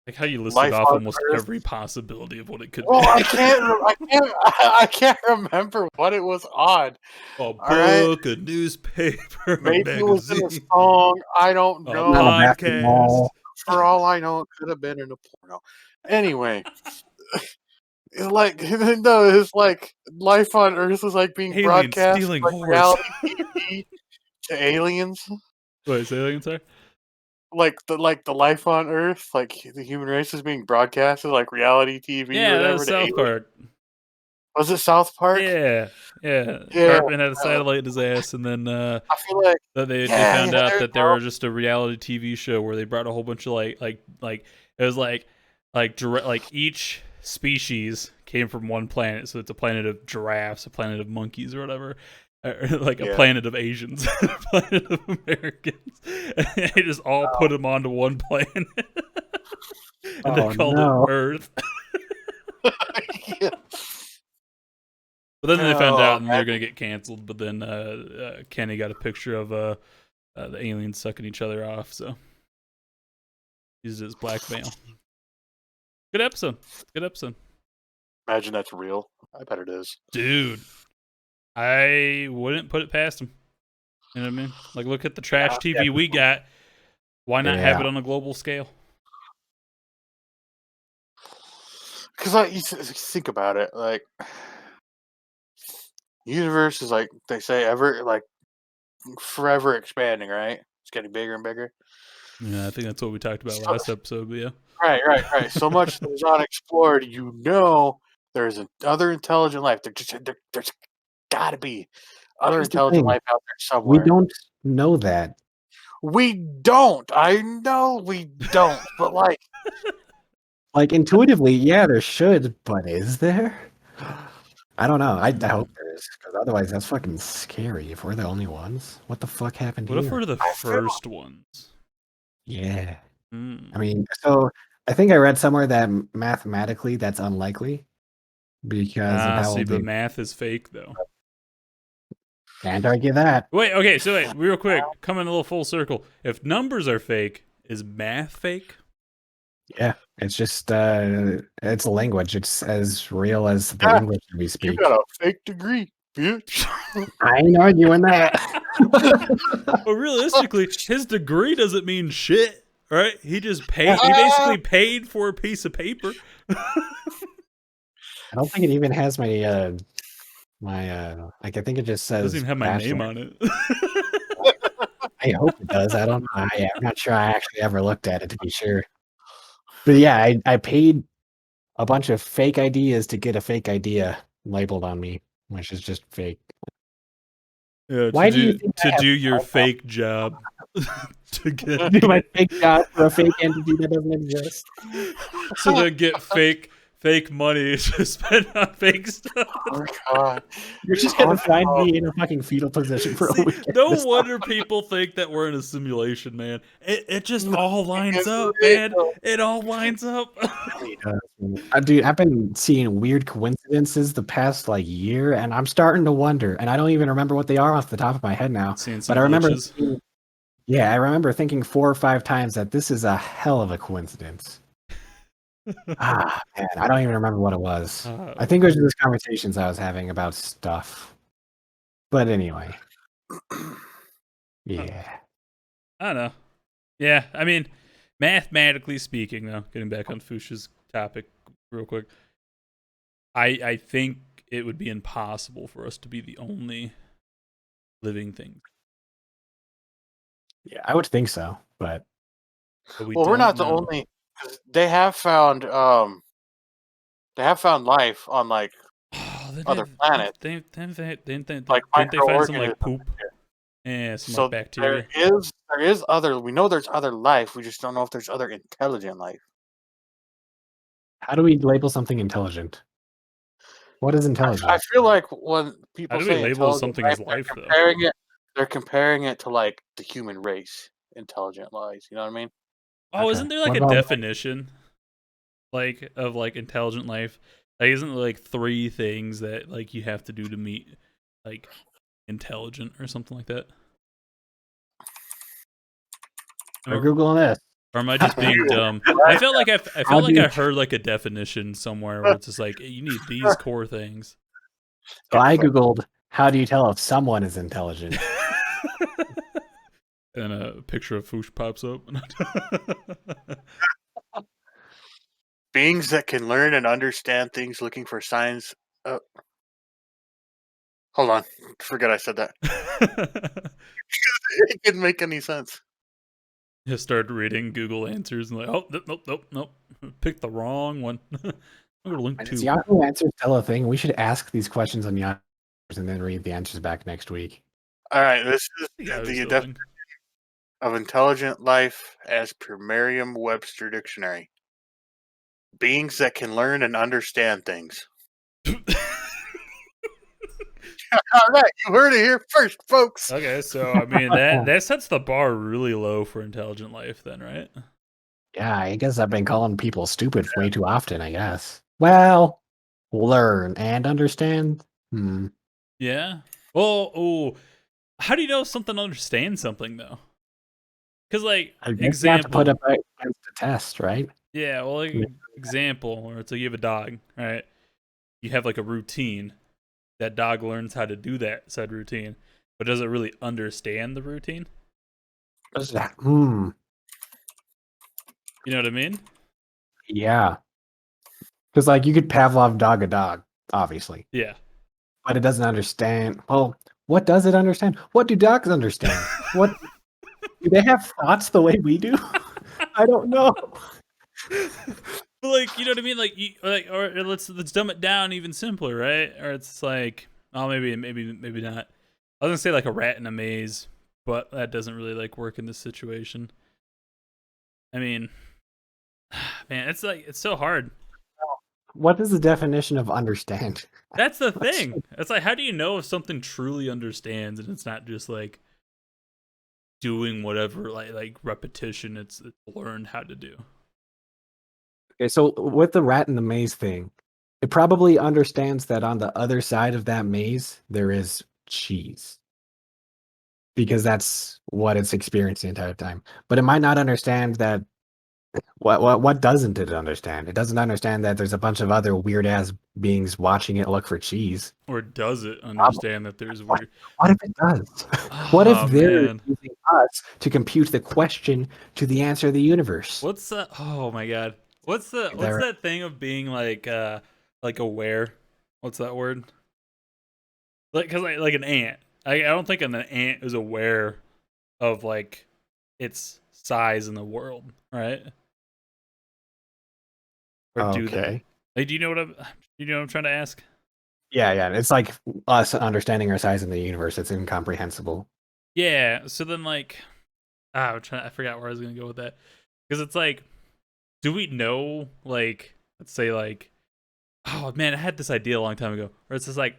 Like how you listed life off on almost Earth? every possibility of what it could Well, be. I can't remember what it was on. A All right, book, a newspaper, a maybe it was in a magazine, song. I don't a Not a know. podcast. basketball. For all I know, it could have been in a porno. Anyway, like no, it's like life on Earth is like being Aliens broadcast stealing like horse. reality TV to aliens. Wait, say that again, sorry? Like the life on Earth, like the human race is being broadcasted like reality TV or Yeah, that whatever was to South aliens. Park. Was it South Park? Yeah. Yeah. Cartman had a satellite in his ass, and then I feel like they found out there you that they go. were just a reality TV show where they brought a whole bunch of like it was like each species came from one planet, so it's a planet of giraffes, a planet of monkeys, or whatever. Or like a Yeah. planet of Asians, a planet of Americans. And they just all put them onto one planet, and they Oh, called no. it Earth. Yeah. But then they found Oh, out, and they're gonna get canceled. But then Kenny got a picture of the aliens sucking each other off, so used it as blackmail. Good episode. Good episode, imagine that's real. I bet it is. dude. I wouldn't put it past him. You know what I mean? Like, look at the trash TV we got. Why not have Yeah. it on a global scale? Because you think about it, like universe is like they say ever like forever expanding, right? It's getting bigger and bigger. Yeah, I think that's what we talked about So- last episode. But yeah, Right. So much that is unexplored. You know, there's other intelligent life. There's got to be other Here's the intelligent thing. life out there We somewhere. don't know that. We don't. I know we don't. But like, Like, intuitively, yeah, there should, but is there? I don't know. I hope there is, because otherwise that's fucking scary if we're the only ones. What the fuck happened what if here? we're the I feel- first ones? Yeah. Hmm. I mean, so I think I read somewhere that mathematically that's unlikely because of how See, old but they math is fake though. can't argue that. Wait, okay, so wait, real quick, coming a little full circle. If numbers are fake, is math fake? Yeah. It's just it's a language. It's as real as the Ah, English we you speak. got a fake degree, bitch. I ain't arguing that. But realistically, his degree doesn't mean shit, right? He just paid. He basically paid for a piece of paper. I don't think it even has my like I think it just It says doesn't even have my bachelor. name on it. I hope it does. I don't know. I'm not sure I actually ever looked at it to be sure. But yeah, I paid a bunch of fake ideas to get a fake idea labeled on me, which is just fake. Yeah, Why do you think I to have do your self-doubt? fake job? To get Do my fake job for a fake entity that doesn't exist. so to get fake money to spend on fake stuff. Oh God. You're just gonna find me in a fucking fetal position for See, a weekend. no this wonder people think that we're in a simulation, man. It just all lines It's up, real. man. It all lines up. really does. Dude, I've been seeing weird coincidences the past like year, and I'm starting to wonder. And I don't even remember what they are off the top of my head now. Seeing some But I remember, glitches. I remember thinking 4 or 5 times that this is a hell of a coincidence. Man, I don't even remember what it was. I think it was just conversations I was having about stuff. But anyway, yeah. I don't know. Yeah, I mean, mathematically speaking, though, getting back on Fuchsia's topic real quick, I think it would be impossible for us to be the only living thing. Yeah, I would think so, but But Well, we're not the don't know. only. 'Cause they have found life on like Oh, other planets. Didn't they Like find some like microorganisms. poop? some So like bacteria. there is other. We know there's other life. We just don't know if there's other intelligent life. How do we label something intelligent? What is I intelligent? feel like when How people do we say label intelligent something life, as life, though? they're comparing it to like the human race, intelligent lives. You know what I mean? Oh, Okay. isn't there like What a about definition like of like intelligent life? Like, isn't there like 3 things that like you have to do to meet like intelligent or something like that? Am we're I- googling this? Or am I just being dumb? I felt like I How felt do like you, I heard like a definition somewhere where it's just like you need these core things. so I googled how do you tell if someone is intelligent? And a picture of Foosh pops up. Beings that can learn and understand things, looking for signs. Hold on, forget I said that. It didn't make any sense. Just started reading Google answers and like, oh, nope. Picked the wrong one. I'm gonna link And is 2. Yahoo Answers still a thing? We should ask these questions on Yahoo Answers and then read the answers back next week. All right, this is Yeah, it was the still a definition of intelligent life as per Merriam-Webster dictionary. Beings that can learn and understand things. thing. All right, you heard it here first, folks. Okay, so I mean that sets the bar really low for intelligent life, then, right? Yeah, I guess I've been calling people stupid way too often, I guess. Well, learn and understand. Yeah. Well, oh, how do you know if something understands something though? Because like I guess you have to put example, it against the test, right? yeah. Well, like Yeah. example, or it's like you have a dog, right? You have like a routine. That dog learns how to do that said routine, but does it really understand the routine? What is that? You know what I mean? Yeah. Because like you could Pavlov dog a dog, obviously, Yeah. but it doesn't understand. Well, what does it understand? What do dogs understand? What do they have thoughts the way we do? I don't know. But like, you know what I mean? Like, or let's dumb it down even simpler, right? Or it's like, oh, maybe not. I was gonna say like a rat in a maze, but that doesn't really like work in this situation. I mean, man, it's like it's so hard. What is the definition of understand? That's the thing. It's like, how do you know if something truly understands and it's not just like doing whatever like repetition it's learned how to do? Okay, so with the rat in the maze thing, it probably understands that on the other side of that maze there is cheese because that's what it's experienced the entire time. But it might not understand that. What doesn't it understand? It doesn't understand that there's a bunch of other weird ass beings watching it look for cheese. Or does it Probably. understand that there's What, weird? what if it does? What if Oh they're man. using us to compute the question to the answer of the universe? What's that? Oh my god. What's They're that thing of being like aware? What's that word? Like cuz like an ant. I don't think an ant is aware of like its size in the world, right? Or do they? okay. Like do you know what I'm trying to ask? Yeah. It's like us understanding our size in the universe. It's incomprehensible. Yeah, so then like I forgot where I was going to go with that. Cuz it's like do we know like let's say like oh man, I had this idea a long time ago. Where it's just like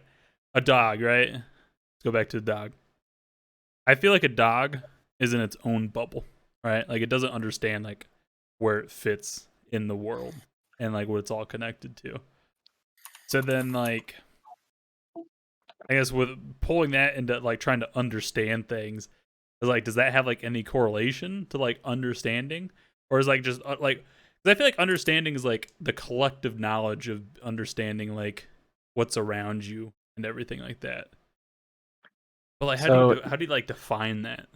a dog, right? Let's go back to the dog. I feel like a dog is in its own bubble, right? Like it doesn't understand like where it fits in the world and like what it's all connected to. So then like I guess with pulling that into like trying to understand things, is like does that have like any correlation to like understanding, or is like just like 'cause I feel like understanding is like the collective knowledge of understanding like what's around you and everything like that. But like So how do you like define that?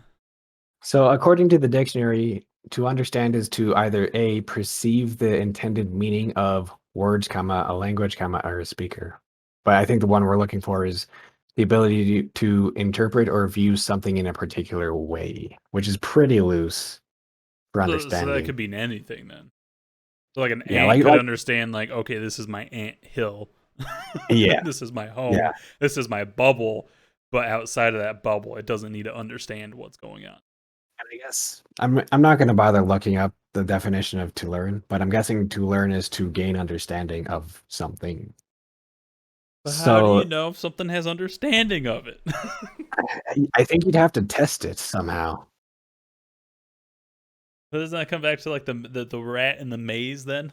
So, according to the dictionary, to understand is to either A, perceive the intended meaning of words, comma, a language, comma, or a speaker. But I think the one we're looking for is the ability to interpret or view something in a particular way, which is pretty loose for So that understanding. could mean anything then. So like an Yeah, ant could like understand like okay, this is my ant hill. yeah, This is my yeah. home. This is my bubble. but outside of that bubble, it doesn't need to understand what's going on. And I guess I'm not going to bother looking up the definition of to learn, but I'm guessing to learn is to gain understanding of something. But how do you So know if something has understanding of it? I think you'd have to test it somehow. But doesn't that come back to like the rat in the maze then?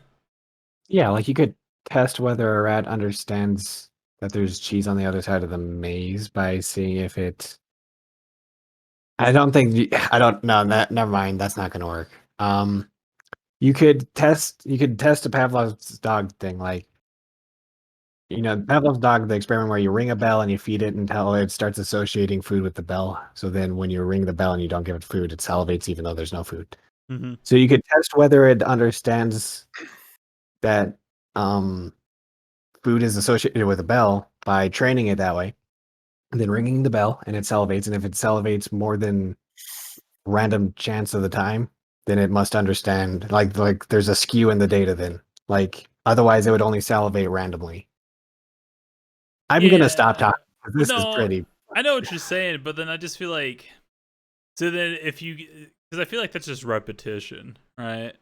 Yeah, like you could test whether a rat understands that there's cheese on the other side of the maze by seeing if it. I don't think I don't no that never mind. That's not going to work. You could test a Pavlov's dog thing, like Pavlov's dog, the experiment where you ring a bell and you feed it until it starts associating food with the bell. So then when you ring the bell and you don't give it food, it salivates even though there's no food. Mm-hmm. So you could test whether it understands that food is associated with a bell by training it that way, and then ringing the bell, and it salivates. And if it salivates more than random chance of the time, then it must understand. Like there's a skew in the data. Then otherwise, it would only salivate randomly. I'm gonna stop Yeah. talking. This is No, pretty. I know what you're saying, but then I just feel like so then if you because I feel like that's just repetition, right?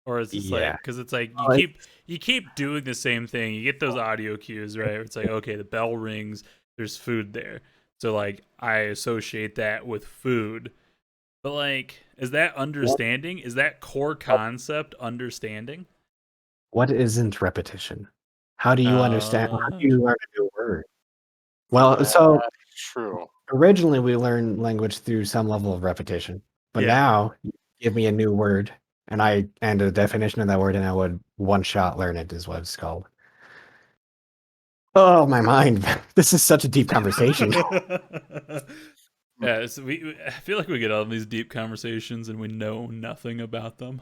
Or is this Yeah. like because it's like Well, you keep doing the same thing. You get those audio cues, right? It's like okay, the bell rings, there's food there, so like I associate that with food. But like, is that understanding? Is that core concept understanding? what isn't repetition? How do you understand? How do you learn a new word? Well, That's so true. originally we learned language through some level of repetition, but Yeah. now you give me a new word and a definition of that word, and I would one shot learn it is what it's called. Oh my mind. This is such a deep conversation. Yeah, so I feel like we get on these deep conversations and we know nothing about them.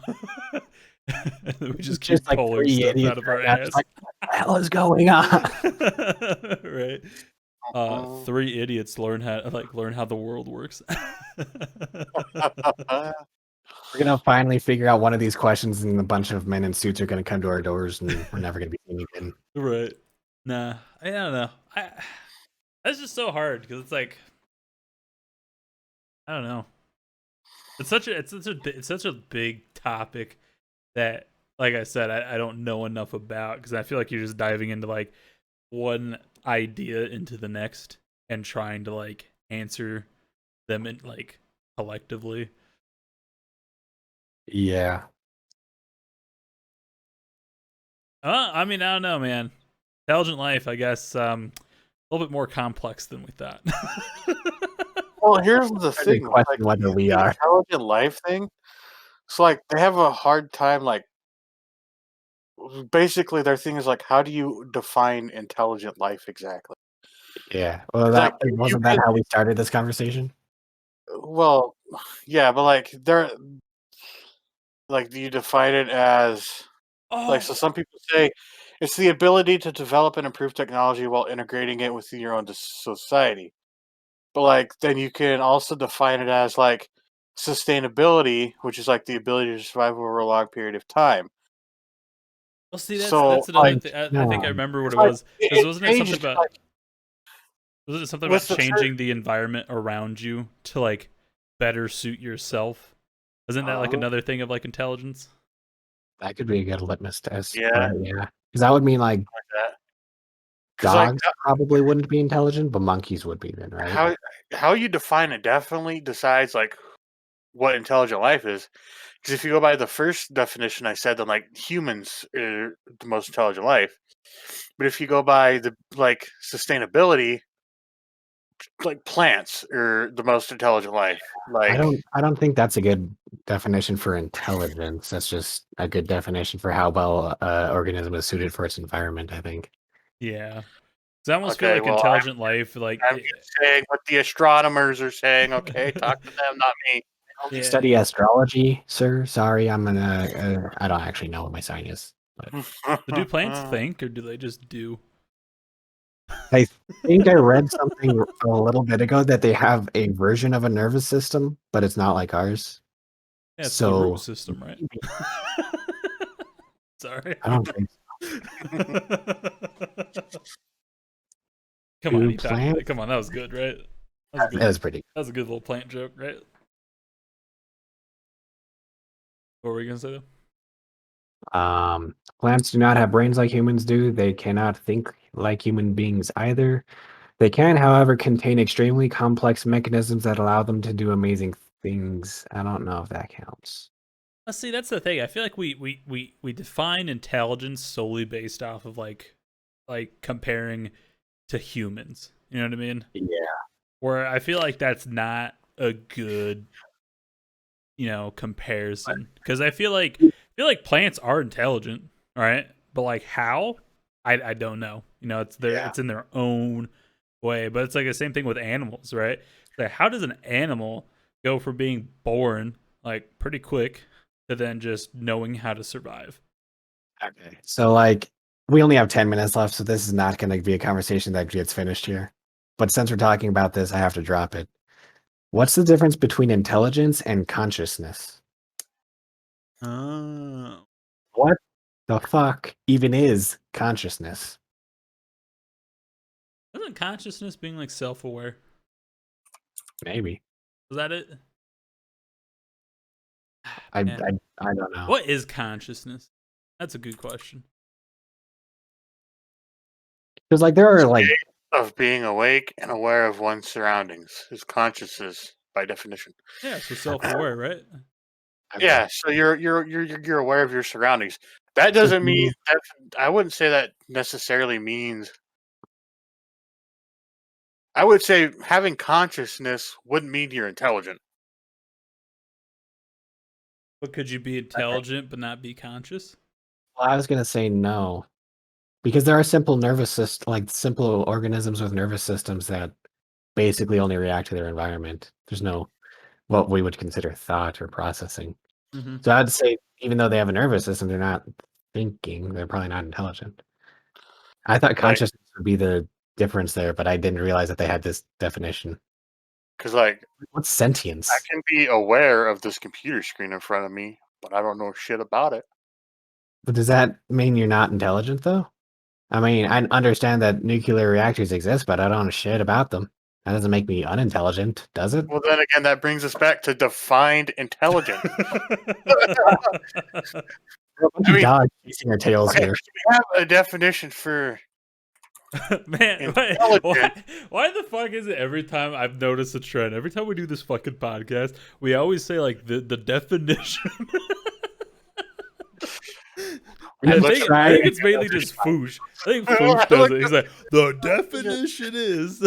And then we just It's just keep like pulling three stuff out idiots of our right now, just ass. like, what the hell is going on? Right. Mhm. 3 idiots learn how the world works. We're gonna finally figure out one of these questions, and a bunch of men in suits are gonna come to our doors, and we're never gonna be seen again. Right. Nah, I don't know. That's just so hard because it's like I don't know. It's such a big topic that, like I said, I don't know enough about because I feel like you're just diving into like one idea into the next and trying to like answer them in like collectively. Yeah. I mean, I don't know, man. Intelligent life, I guess, a little bit more complex than we thought. Well, here's the I did thing, like question whether we the are. intelligent life thing. It's like they have a hard time, like basically their thing is like, how do you define intelligent life exactly? Yeah. Well, It's like that you wasn't that can, how we started this conversation? well, yeah, but like they're like, do you define it as like so? Oh, Some people say it's the ability to develop and improve technology while integrating it within your own society. But like then you can also define it as like sustainability, which is like the ability to survive over a long period of time. well, see, So that's another like thing. I think I No. remember what it's it like was because it wasn't it something changes about like was it something about with the church. changing the environment around you to like better suit yourself? Isn't that like Uh, another thing of like intelligence? That could be a good litmus test, yeah, but yeah. Because that would mean like like that. Because like dogs probably wouldn't be intelligent, but monkeys would be then, right? how you define it definitely decides like what intelligent life is. Because if you go by the first definition I said, then like humans are the most intelligent life. But if you go by the like sustainability, like plants are the most intelligent life. Like I don't think that's a good definition for intelligence. That's just a good definition for how well a organism is suited for its environment, I think. Yeah. 'Cause I almost feel okay, like well intelligent life, like I'm just saying what the astronomers are saying. Okay, talk to them, not me. Don't you study yeah. astrology, sir? Sorry, I'm gonna. I don't actually know what my sign is, but So do plants think, or do they just do? I think I read something a little bit ago that they have a version of a nervous system, but it's not like ours. Yeah, it's the root So system, right? maybe- Sorry. I don't think. Uh, Come on, Do he thought, plants? come on, that was good, right? That was That good. was pretty. That was a good little plant joke, right? What were you gonna say? Plants do not have brains like humans do. They cannot think like human beings either. They can, however, contain extremely complex mechanisms that allow them to do amazing things. I don't know if that counts. Let's see. That's the thing. I feel like we define intelligence solely based off of like comparing to humans. You know what I mean? Yeah. Where I feel like that's not a good comparison, because I feel like plants are intelligent, right? But like how, I don't know. Yeah. It's in their own way. But it's like the same thing with animals, right? Like, how does an animal go from being born like pretty quick to then just knowing how to survive? Okay. So, like, we only have 10 minutes left, so this is not going to be a conversation that gets finished here. But since we're talking about this, I have to drop it. What's the difference between intelligence and consciousness? Oh, What the fuck even is consciousness? isn't consciousness being like self-aware? Maybe. Is that it? I, Man, I don't know. what is consciousness? That's a good question. Because, like, there are, like, State of being awake and aware of one's surroundings is consciousness by definition. Yeah, so self-aware, right? okay. Yeah, so you're aware of your surroundings. That So doesn't mean that. I wouldn't say that necessarily means. I would say having consciousness wouldn't mean you're intelligent. But could you be okay. intelligent but not be conscious? Well, I was going to say no. Because there are simple nervous system, like simple organisms with nervous systems that basically only react to their environment. There's no what we would consider thought or processing. Mm-hmm. So I'd say even though they have a nervous system, they're not thinking. They're probably not intelligent. I thought Like, consciousness would be the difference there, but I didn't realize that they had this definition. because like What's I sentience? can be aware of this computer screen in front of me, but I don't know shit about it. But does that mean you're not intelligent though? I mean, I understand that nuclear reactors exist, but I don't know shit about them. That doesn't make me unintelligent, does it? Well, then again, that brings us back to defined intelligence. We're a bunch I of mean, dogs chasing our tails okay, here. we have a definition for Man, intelligent. why the fuck is it every time I've noticed a trend? Every time we do this fucking podcast, we always say like the definition. We I need to think try I think and it's mainly get just Foosh. I think Foosh does it. He's like, the definition is.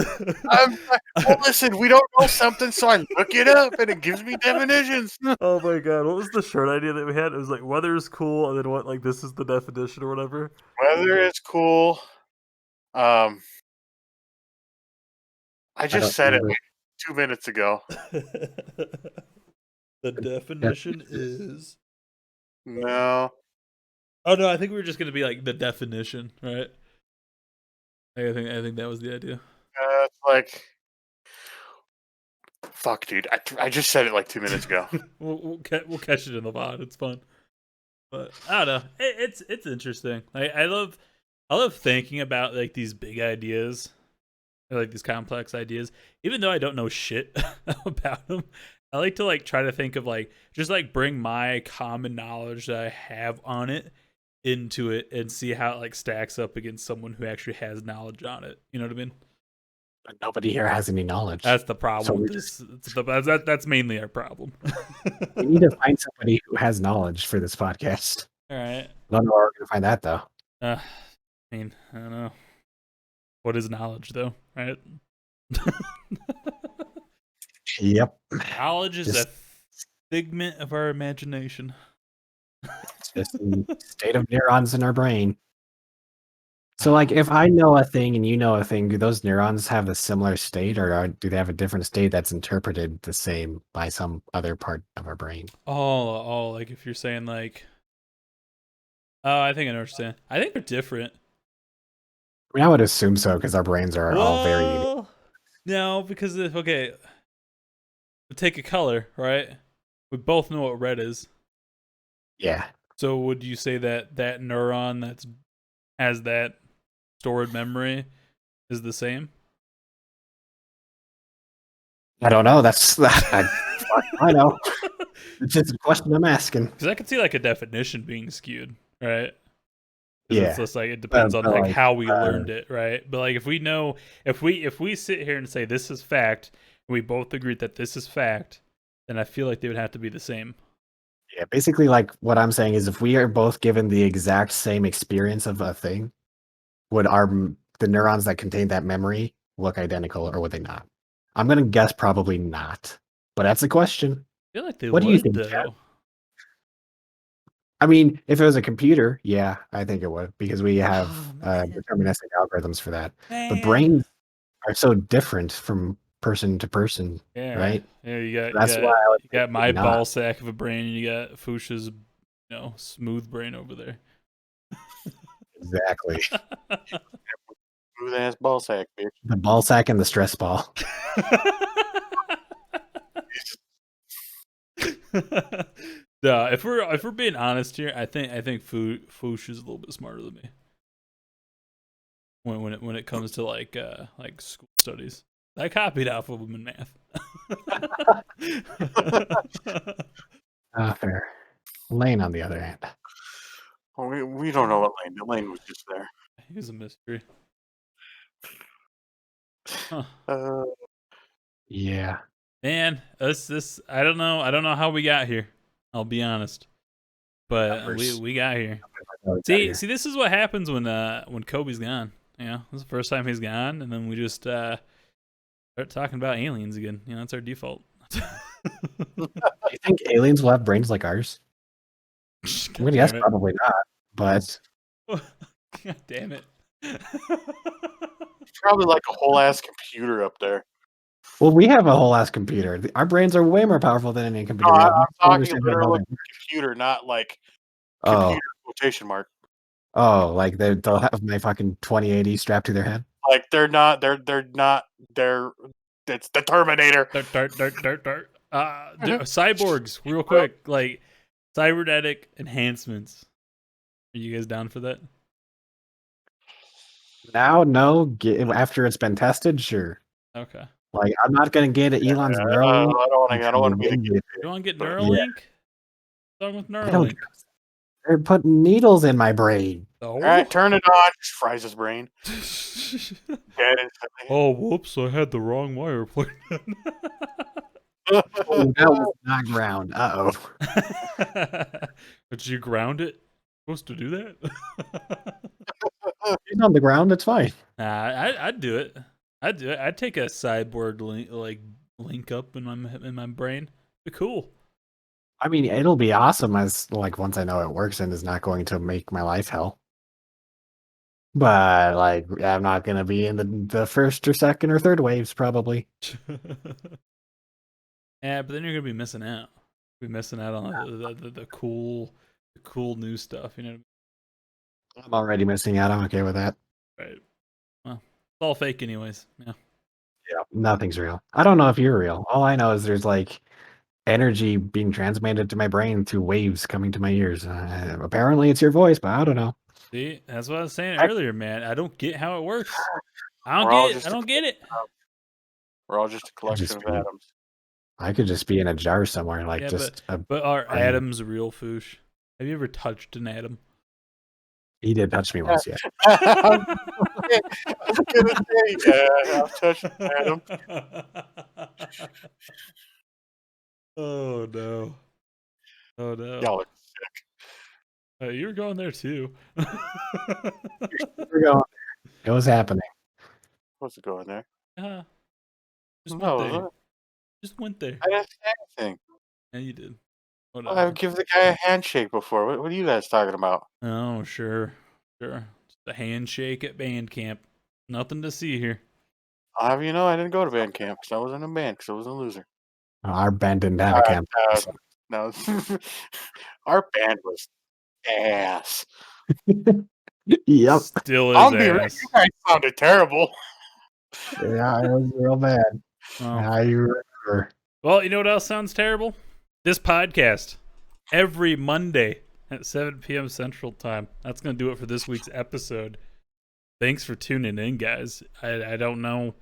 Well, listen, we don't know something, so I look it up, and it gives me definitions. Oh my god, what was the shirt idea that we had? It was like weather is cool, and then what? Like this is the definition or whatever. Whether it's cool, um, I I just don't said it remember. like 2 minutes ago. The definition is. No, Oh no, I think we were just gonna be like the definition, right? I think that was the idea. it's like fuck, dude. I just said it like 2 minutes ago. We'll catch it in the pod. It's fun, but I don't know. It's interesting. I love thinking about like these big ideas, or, like these complex ideas. Even though I don't know shit about them, I like to like try to think of like just like bring my common knowledge that I have on it into it and see how it like stacks up against someone who actually has knowledge on it. You know what I mean? But nobody here has any knowledge. That's the So problem we with this. That's mainly our problem. we need to find somebody who has knowledge for this podcast. All right. I don't know where we're gonna find that though. I mean, I don't know. What is knowledge, though, right? Yep. Knowledge is a Just figment of our imagination. it's just the state of neurons in our brain. So, like, if I know a thing and you know a thing, do those neurons have a similar state, or do they have a different state that's interpreted the same by some other part of our brain? Oh, like if you're saying like, oh, I think I understand. I think they're different. I mean, I would assume so because our brains are all very unique. Well, no, because if okay, we take a color, right? We both know what red is. Yeah. So would you say that that neuron that's has that stored memory is the same? I don't know. That's I know. It's just a question I'm asking. Because I could see like a definition being skewed, right? Because it's Yeah, just like it depends on but like like, how we learned it, right? But like if we know, if we sit here and say this is fact, and we both agree that this is fact, then I feel like they would have to be the same. yeah, basically, like what I'm saying is, if we are both given the exact same experience of a thing, would the neurons that contain that memory look identical, or would they not? I'm gonna guess probably not, but that's the question. I feel like they What do you would think, Chad? though. I mean, if it was a computer, yeah, I think it would because we have Oh man, deterministic algorithms for that. But man. brains are so different from person to person, Yeah, right? yeah. You That's why I would think got my maybe not. ball sack of a brain, and you got Fuchsia's, smooth brain over there. Exactly. Smooth ass ball sack, bitch. The ball sack and the stress ball. No, if we're being honest here, I think Fuchs is a little bit smarter than me when it comes to like school studies. I copied off of him in math. Fair. Lane, on the other hand. Well, we don't know what Lane. Lane was just there. He was a mystery. Huh. Yeah. Man, this I don't know how we got here. I'll be honest, but Numbers. we got here. Oh, See, this is what happens when Kobe's gone. This is the first time he's gone, and then we just start talking about aliens again. That's our default. Do you think aliens will have brains like ours? I'm gonna guess probably not, but God damn it. Probably like a whole ass computer up there. well, we have a whole ass computer. Our brains are way more powerful than any computer. No, We I'm have no talking understanding of how literally they- computer, not like Oh, computer quotation mark. like they'll have my fucking 2080 strapped to their head. Like they're not. They're. It's the Terminator. Dart. Cyborgs, real quick, like cybernetic enhancements. Are you guys down for that? Now, no. After it's been tested, sure. Okay. Like I'm not gonna get Elon's I Neuralink. don't want to be the until You want to get but- Neuralink? What's wrong with I don't. Neuralink? They're putting needles in my brain. All right, turn it on. Just fries his brain. Dead instantly. Oh, whoops! I had the wrong wire plugged in. Oh, that was not ground. Uh oh. Did you ground it? Supposed to do that? He's on the ground. It's fine. Nah, I'd do it. I'd do it. I'd take a cyborg link up in my brain. Be cool. I mean, it'll be awesome as like once I know it works and is not going to make my life hell. But like, I'm not gonna be in the first or second or third waves probably. Yeah, but then you're gonna be missing out. Be missing out on the cool new stuff. You know what I'm already missing out. I'm okay with that. I mean? Right. Well, it's all fake, anyways. Yeah. Yeah, nothing's real. I don't know if you're real. All I know is there's like energy being transmitted to my brain through waves coming to my ears. Apparently, it's your voice, but I don't know. See, that's what I was saying earlier, man. I don't get how it works. I We're all don't get it. just I a don't get it. We're all just a collection of be- atoms. I could just be in a jar somewhere, like Yeah, just. but are brain. atoms real, Foosh? Have you ever touched an atom? He did touch me once, yeah. I was gonna say, yeah, I've touched an atom. Oh no! Oh no! Y'all are You were going there too. We're going. It was happening. supposed to go in there. Just No, went there. Just went there. I didn't say anything. Yeah, you did. I Whatever. would give the guy a handshake before. What are you guys talking about? Oh, sure. Just a handshake at band camp. Nothing to see here. I'll have you know, I didn't go to band camp because I wasn't in band because I was a loser. Our band didn't have a camp. so- No, our band was ass. Yep. Still I'll is be real, ass. you guys sounded terrible. Yeah, it was real bad. Oh. I remember. Well, you know what else sounds terrible? This podcast. Every Monday at 7 p.m. Central Time. That's going to do it for this week's episode. Thanks for tuning in, guys. I don't know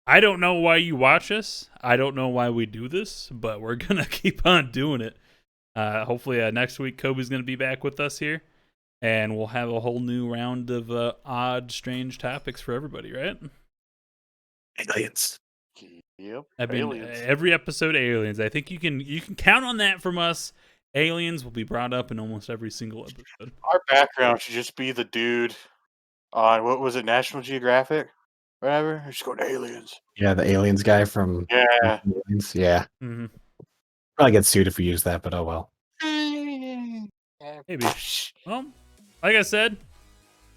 I don't know why you watch us. I don't know why we do this, but we're gonna keep on doing it. Hopefully next week Kobe's gonna be back with us here, and we'll have a whole new round of odd, strange topics for everybody. Right? Aliens. Yep. I mean, Aliens. every episode aliens. I think you can count on that from us. Aliens will be brought up in almost every single episode. Our background should just be the dude on what was it, National Geographic? Whatever. Just going aliens. Yeah, the aliens guy from Yeah. Aliens. Yeah. Mm-hmm. Probably get sued if we use that, but oh well. Maybe. Well, like I said,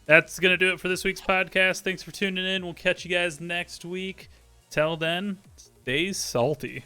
that's going to do it for this week's podcast. Thanks for tuning in. We'll catch you guys next week. Till then, stay salty.